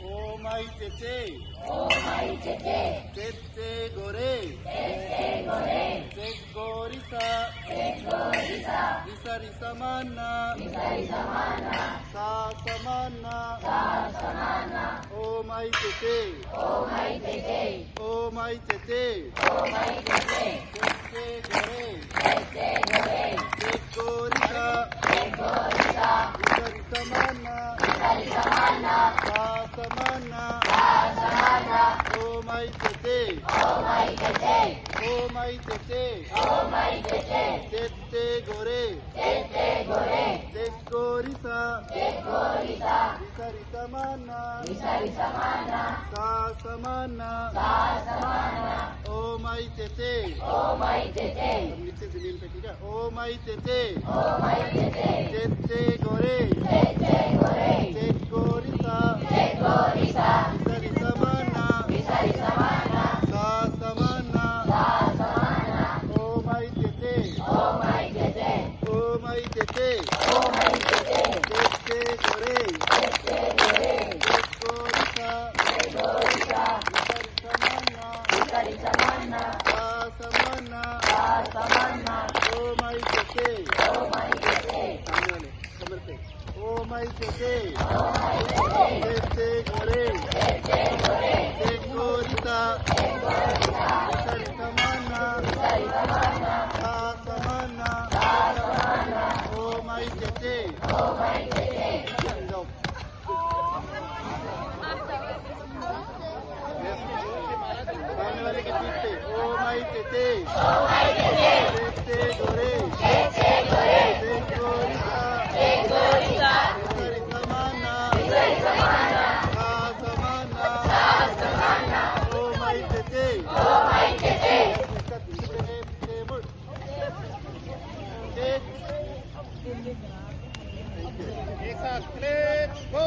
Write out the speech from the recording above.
Omai Tete, Tete Gore, Tet Gorisa, Risa Risa Mana, Sa Samana, Omai Tete, Omai Tete, Tete Gore, Tet Gorisa, Risa Risa Mana, Sa Samana, Omai Tete, Omai Tete, Tete Gore, Tet Gorisa, Risa Risa Mana, Sa Samana, Omai Tete, नीचे जमीन पे ठीक है Omai Tete, Tete Gore, Tet Gorisa, Risa Risa Mana, Sa Samana, Omai Tete, Omai Tete, Tete Gore, Tet Gorisa, Risa Risa Mana, Sa Samana, Omai Tete, सामने वाले कमर पे Omai Tete, Tete Gore, Tet Gorisa, Risa Risa Mana, Sa Samana, Omai Tete, जाओ सामने वाले के पीठ पे Omai Tete, Tete Gore, Tet Gorisa, Risa Risa Mana, Sa Samana, Omai Tete, इसका पीछे पे मुड़ एक साथ प्ले गो